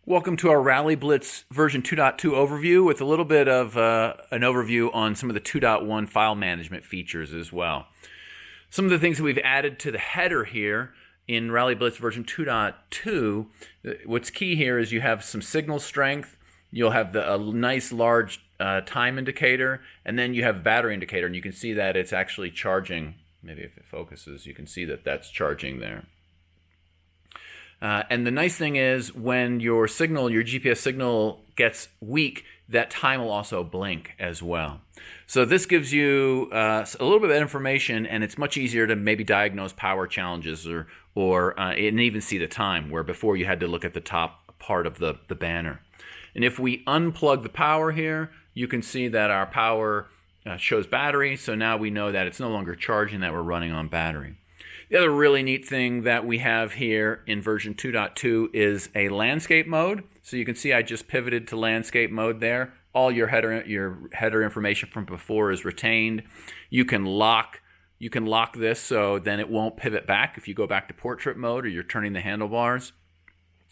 Welcome to our RallyBlitz version 2.2 overview with a little bit of an overview on some of the 2.1 file management features as well. Some of the things that we've added to the header here in RallyBlitz version 2.2, what's key here is you have some signal strength, you'll have a nice large time indicator, and then you have battery indicator, and you can see that it's actually charging. Maybe if it focuses, you can see that that's charging there. And the nice thing is when your GPS signal gets weak, that time will also blink as well. So this gives you a little bit of information, and it's much easier to maybe diagnose power challenges and even see the time, where before you had to look at the top part of the banner. And if we unplug the power here, you can see that our power shows battery, so now we know that it's no longer charging, that we're running on battery. The other really neat thing that we have here in version 2.2 is a landscape mode. So you can see I just pivoted to landscape mode there. All your header information from before is retained. You can lock this so then it won't pivot back if you go back to portrait mode or you're turning the handlebars.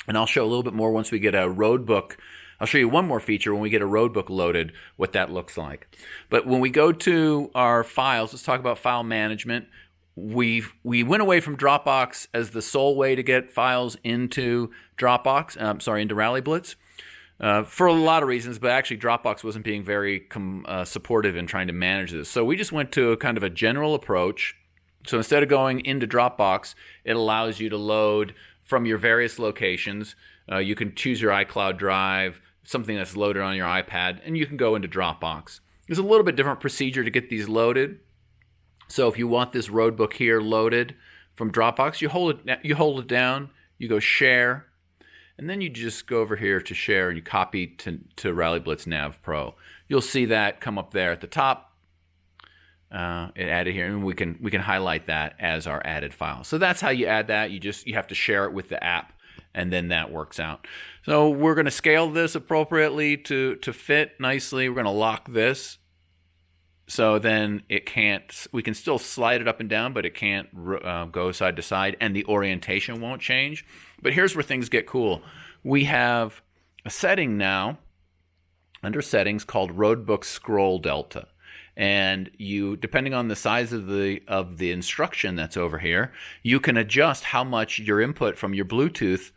And I'll show a little bit more once we get a roadbook. I'll show you one more feature when we get a roadbook loaded, what that looks like. But when we go to our files, let's talk about file management. We went away from Dropbox as the sole way to get files into into RallyBlitz for a lot of reasons, but actually Dropbox wasn't being very supportive in trying to manage this. So we just went to a kind of a general approach. So instead of going into Dropbox, it allows you to load from your various locations. You can choose your iCloud drive, something that's loaded on your iPad, and you can go into Dropbox. There's a little bit different procedure to get these loaded. So if you want this roadbook here loaded from Dropbox, you hold it down, you go share, and then you just go over here to share and you copy to RallyBlitz Nav Pro. You'll see that come up there at the top. It added here, and we can highlight that as our added file. So that's how you add that. You have to share it with the app, and then that works out. So we're going to scale this appropriately to fit nicely. We're going to lock this. So then we can still slide it up and down, but it can't go side to side, and the orientation won't change. But here's where things get cool. We have a setting now under settings called Roadbook Scroll Delta. And depending on the size of the instruction that's over here, you can adjust how much your input from your Bluetooth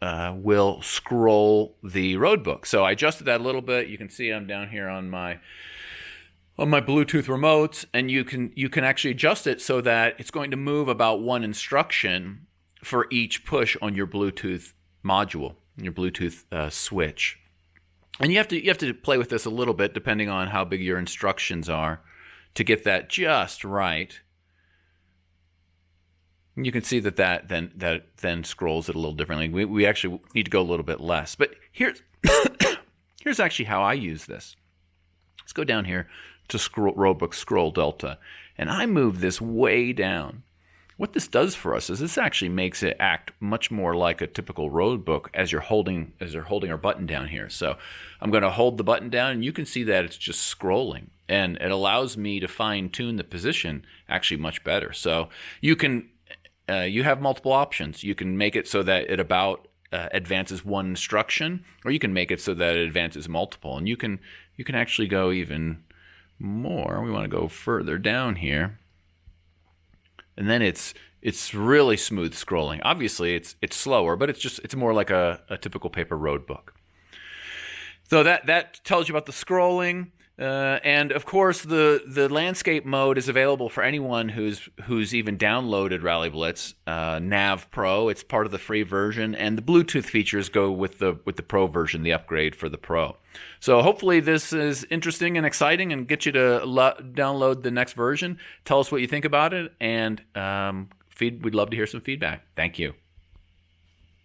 will scroll the roadbook. So I adjusted that a little bit. You can see I'm down here on my Bluetooth remotes, and you can actually adjust it so that it's going to move about one instruction for each push on your Bluetooth module, your Bluetooth switch. And you have to play with this a little bit depending on how big your instructions are to get that just right. And you can see that then scrolls it a little differently. We actually need to go a little bit less. But here's actually how I use this. Let's go down here to Roadbook Scroll Delta, and I move this way down. What this does for us is this actually makes it act much more like a typical roadbook as you're holding our button down here. So I'm going to hold the button down, and you can see that it's just scrolling, and it allows me to fine-tune the position actually much better. So you have multiple options. You can make it so that it about advances one instruction, or you can make it so that it advances multiple, and you can actually go even more. We want to go further down here, and then it's really smooth scrolling. Obviously it's slower, but it's more like a typical paper road book. So that tells you about the scrolling. And of course, the landscape mode is available for anyone who's even downloaded RallyBlitz Nav Pro. It's part of the free version, and the Bluetooth features go with the Pro version, the upgrade for the Pro. So hopefully this is interesting and exciting, and get you to download the next version. Tell us what you think about it, and we'd love to hear some feedback. Thank you.